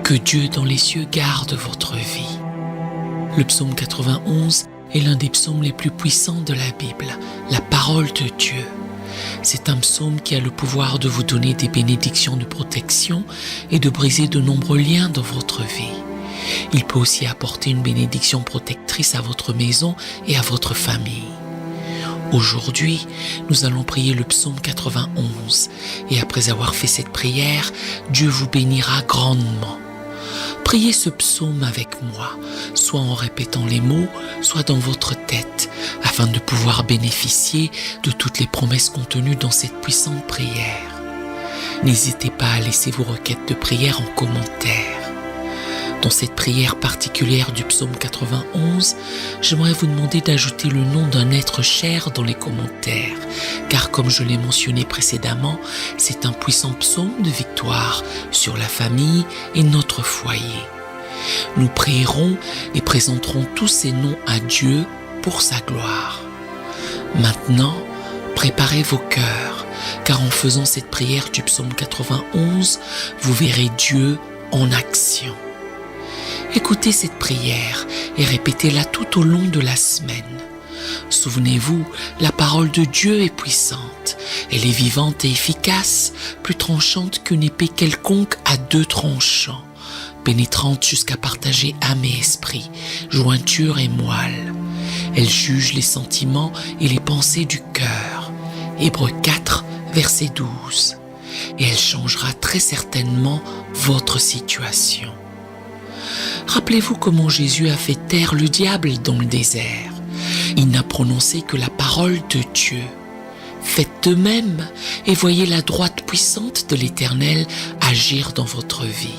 Que Dieu dans les cieux garde votre vie. Le psaume 91 est l'un des psaumes les plus puissants de la Bible, la parole de Dieu. C'est un psaume qui a le pouvoir de vous donner des bénédictions de protection et de briser de nombreux liens dans votre vie. Il peut aussi apporter une bénédiction protectrice à votre maison et à votre famille. Aujourd'hui, nous allons prier le psaume 91 et après avoir fait cette prière, Dieu vous bénira grandement. Priez ce psaume avec moi, soit en répétant les mots, soit dans votre tête, afin de pouvoir bénéficier de toutes les promesses contenues dans cette puissante prière. N'hésitez pas à laisser vos requêtes de prière en commentaire. Dans cette prière particulière du psaume 91, j'aimerais vous demander d'ajouter le nom d'un être cher dans les commentaires, car comme je l'ai mentionné précédemment, c'est un puissant psaume de victoire sur la famille et notre foyer. Nous prierons et présenterons tous ces noms à Dieu pour sa gloire. Maintenant, préparez vos cœurs, car en faisant cette prière du psaume 91, vous verrez Dieu en action. Écoutez cette prière et répétez-la tout au long de la semaine. Souvenez-vous, la parole de Dieu est puissante. Elle est vivante et efficace, plus tranchante qu'une épée quelconque à 2 tranchants, pénétrante jusqu'à partager âme et esprit, jointure et moelle. Elle juge les sentiments et les pensées du cœur. Hébreux 4, verset 12. Et elle changera très certainement votre situation. Rappelez-vous comment Jésus a fait taire le diable dans le désert. Il n'a prononcé que la parole de Dieu. Faites de même et voyez la droite puissante de l'Éternel agir dans votre vie.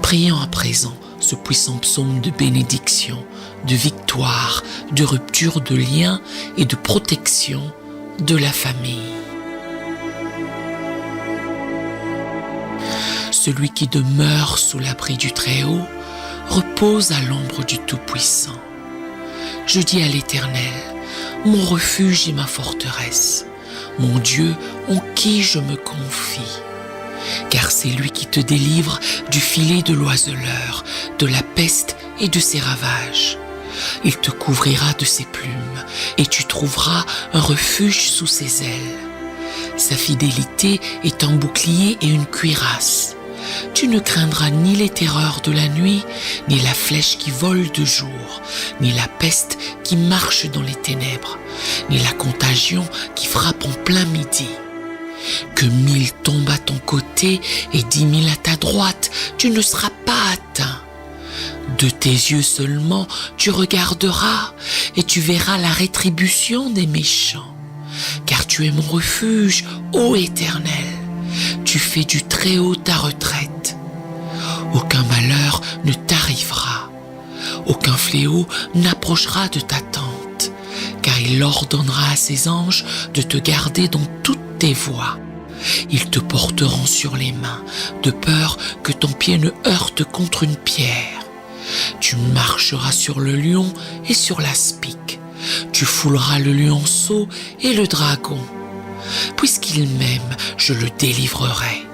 Prions à présent ce puissant psaume de bénédiction, de victoire, de rupture de liens et de protection de la famille. Celui qui demeure sous l'abri du Très-Haut repose à l'ombre du Tout-Puissant. Je dis à l'Éternel, mon refuge et ma forteresse, mon Dieu en qui je me confie. Car c'est lui qui te délivre du filet de l'oiseleur, de la peste et de ses ravages. Il te couvrira de ses plumes et tu trouveras un refuge sous ses ailes. Sa fidélité est un bouclier et une cuirasse. Tu ne craindras ni les terreurs de la nuit, ni la flèche qui vole de jour, ni la peste qui marche dans les ténèbres, ni la contagion qui frappe en plein midi. Que 1000 tombent à ton côté et 10 000 à ta droite, tu ne seras pas atteint. De tes yeux seulement tu regarderas et tu verras la rétribution des méchants. Car tu es mon refuge, ô Éternel. Tu fais du Très-Haut ta retraite. Aucun malheur ne t'arrivera. Aucun fléau n'approchera de ta tente, car il ordonnera à ses anges de te garder dans toutes tes voies. Ils te porteront sur les mains, de peur que ton pied ne heurte contre une pierre. Tu marcheras sur le lion et sur l'aspic. Tu fouleras le lionceau et le dragon. Puisqu'il m'aime, je le délivrerai.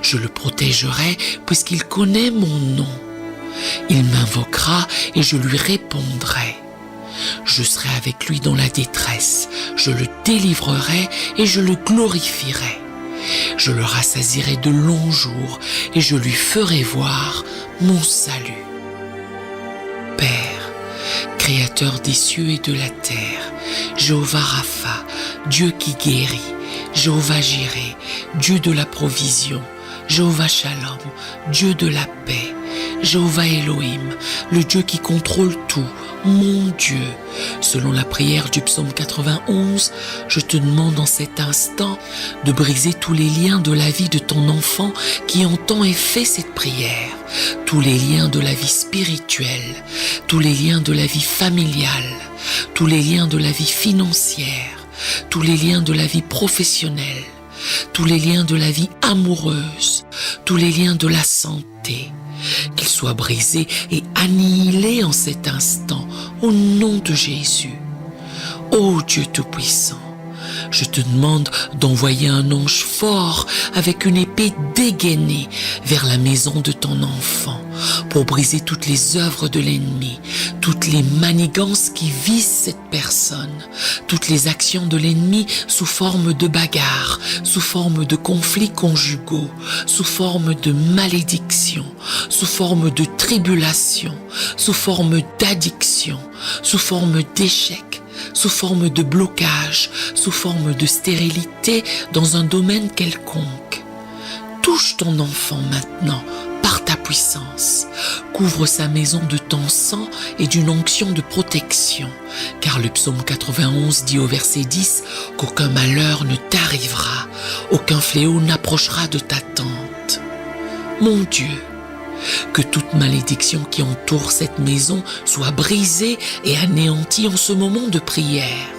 Je le protégerai puisqu'il connaît mon nom. Il m'invoquera et je lui répondrai. Je serai avec lui dans la détresse. Je le délivrerai et je le glorifierai. Je le rassasierai de longs jours et je lui ferai voir mon salut. Père, Créateur des cieux et de la terre, Jéhovah Rapha, Dieu qui guérit, Jéhovah Jireh, Dieu de la provision, Jéhovah Shalom, Dieu de la paix, Jéhovah Elohim, le Dieu qui contrôle tout, mon Dieu. Selon la prière du psaume 91, je te demande en cet instant de briser tous les liens de la vie de ton enfant qui entend et fait cette prière, tous les liens de la vie spirituelle, tous les liens de la vie familiale, tous les liens de la vie financière, tous les liens de la vie professionnelle, tous les liens de la vie amoureuse, tous les liens de la santé, qu'ils soient brisés et annihilés en cet instant, au nom de Jésus. Ô Dieu Tout-Puissant, Je te demande d'envoyer un ange fort avec une épée dégainée vers la maison de ton enfant pour briser toutes les œuvres de l'ennemi, toutes les manigances qui visent cette personne, toutes les actions de l'ennemi sous forme de bagarres, sous forme de conflits conjugaux, sous forme de malédictions, sous forme de tribulations, sous forme d'addiction, sous forme d'échec, sous forme de blocage, sous forme de stérilité dans un domaine quelconque. Touche ton enfant maintenant par ta puissance. Couvre sa maison de ton sang et d'une onction de protection, car le psaume 91 dit au verset 10 qu'aucun malheur ne t'arrivera, aucun fléau n'approchera de ta tente. Mon Dieu, que toute malédiction qui entoure cette maison soit brisée et anéantie en ce moment de prière.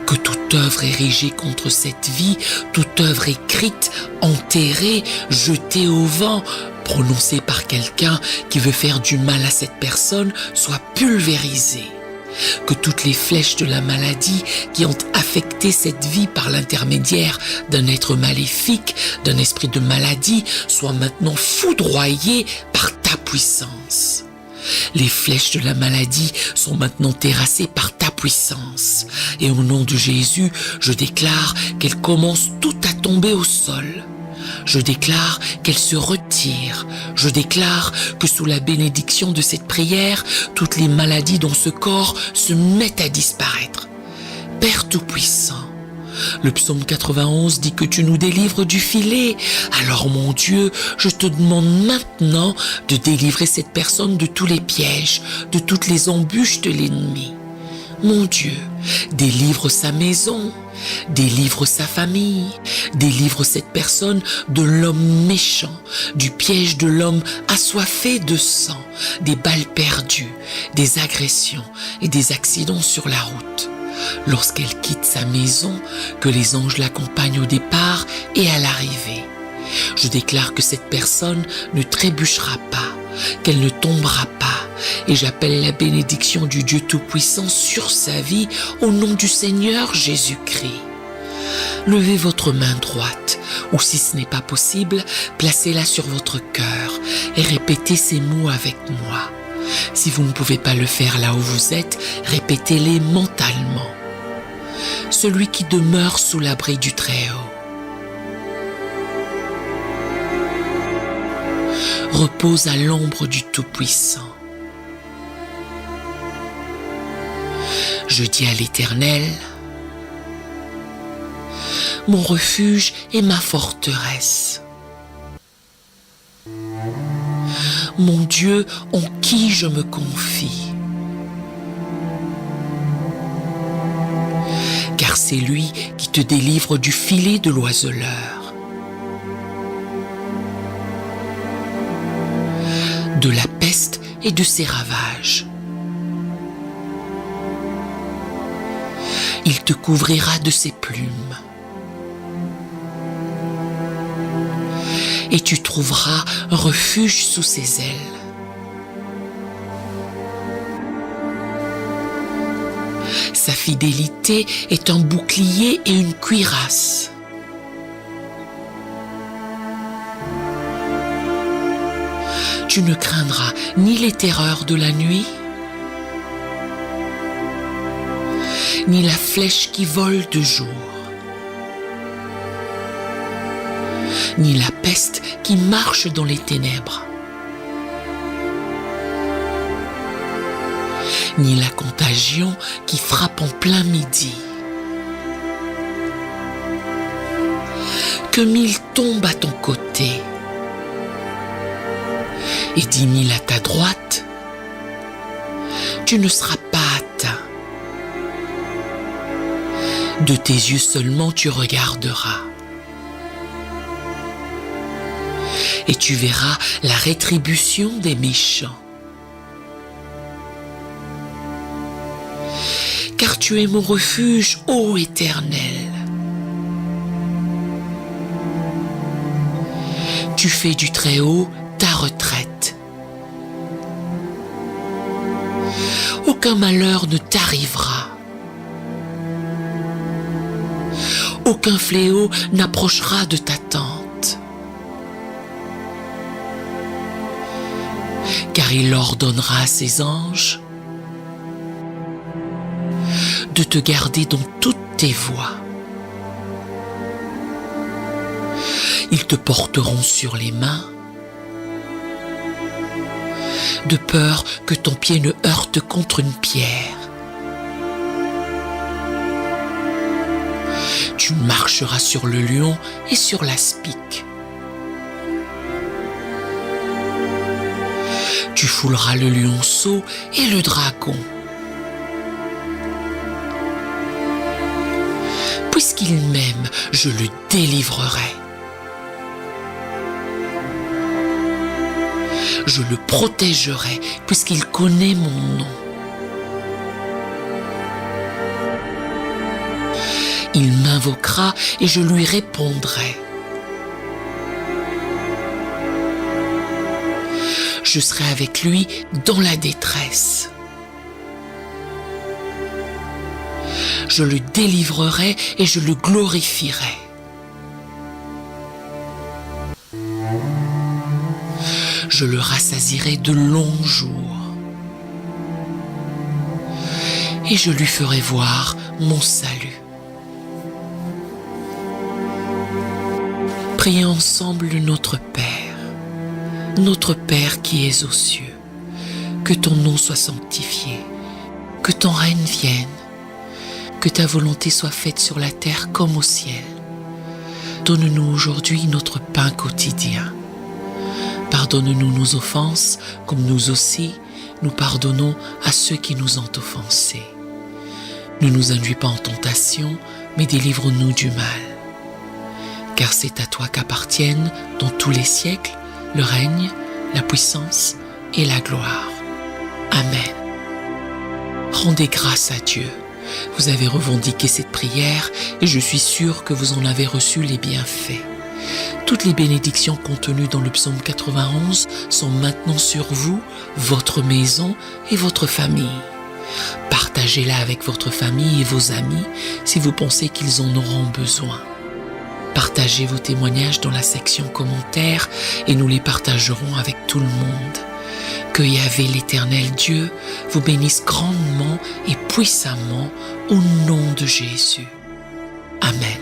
Que toute œuvre érigée contre cette vie, toute œuvre écrite, enterrée, jetée au vent, prononcée par quelqu'un qui veut faire du mal à cette personne, soit pulvérisée. Que toutes les flèches de la maladie qui ont affecté cette vie par l'intermédiaire d'un être maléfique, d'un esprit de maladie, soient maintenant foudroyées par ta puissance. Les flèches de la maladie sont maintenant terrassées par ta puissance. Et au nom de Jésus, je déclare qu'elles commencent toutes à tomber au sol. Je déclare qu'elles se retirent. Je déclare que sous la bénédiction de cette prière, toutes les maladies dans ce corps se mettent à disparaître. Père Tout-Puissant, le psaume 91 dit que tu nous délivres du filet. Alors mon Dieu, je te demande maintenant de délivrer cette personne de tous les pièges, de toutes les embûches de l'ennemi. Mon Dieu, délivre sa maison, délivre sa famille, délivre cette personne de l'homme méchant, du piège de l'homme assoiffé de sang, des balles perdues, des agressions et des accidents sur la route. Lorsqu'elle quitte sa maison, que les anges l'accompagnent au départ et à l'arrivée. Je déclare que cette personne ne trébuchera pas, qu'elle ne tombera pas, et j'appelle la bénédiction du Dieu Tout-Puissant sur sa vie au nom du Seigneur Jésus-Christ. Levez votre main droite, ou si ce n'est pas possible, placez-la sur votre cœur et répétez ces mots avec moi. Si vous ne pouvez pas le faire là où vous êtes, répétez-les mentalement. Celui qui demeure sous l'abri du Très-Haut repose à l'ombre du Tout-Puissant. Je dis à l'Éternel, mon refuge et ma forteresse. Mon Dieu en qui je me confie. Car c'est lui qui te délivre du filet de l'oiseleur, de la peste et de ses ravages. Il te couvrira de ses plumes. Et tu trouveras un refuge sous ses ailes. Sa fidélité est un bouclier et une cuirasse. Tu ne craindras ni les terreurs de la nuit, ni la flèche qui vole de jour, ni la peste qui marche dans les ténèbres, ni la contagion qui frappe en plein midi. Que 1000 tombent à ton côté et 10 000 à ta droite, tu ne seras pas atteint. De tes yeux seulement tu regarderas. Et tu verras la rétribution des méchants. Car tu es mon refuge, ô Éternel. Tu fais du Très-Haut ta retraite. Aucun malheur ne t'arrivera. Aucun fléau n'approchera de ta tente, car il ordonnera à ses anges de te garder dans toutes tes voies. Ils te porteront sur les mains, de peur que ton pied ne heurte contre une pierre. Tu marcheras sur le lion et sur l'aspic. Tu fouleras le lionceau et le dragon. Puisqu'il m'aime, je le délivrerai. Je le protégerai, puisqu'il connaît mon nom. Il m'invoquera et je lui répondrai. Je serai avec lui dans la détresse. Je le délivrerai et je le glorifierai. Je le rassasierai de longs jours et je lui ferai voir mon salut. Prions ensemble notre Père qui es aux cieux. Que ton nom soit sanctifié, que ton règne vienne, que ta volonté soit faite sur la terre comme au ciel. Donne-nous aujourd'hui notre pain quotidien. Pardonne-nous nos offenses, comme nous aussi, nous pardonnons à ceux qui nous ont offensés. Ne nous induis pas en tentation, mais délivre-nous du mal. Car c'est à toi qu'appartiennent, dans tous les siècles, le règne, la puissance et la gloire. Amen. Rendez grâce à Dieu. Vous avez revendiqué cette prière et je suis sûr que vous en avez reçu les bienfaits. Toutes les bénédictions contenues dans le psaume 91 sont maintenant sur vous, votre maison et votre famille. Partagez-la avec votre famille et vos amis si vous pensez qu'ils en auront besoin. Partagez vos témoignages dans la section commentaires et nous les partagerons avec tout le monde. Que Yahvé l'Éternel Dieu vous bénisse grandement et puissamment au nom de Jésus. Amen.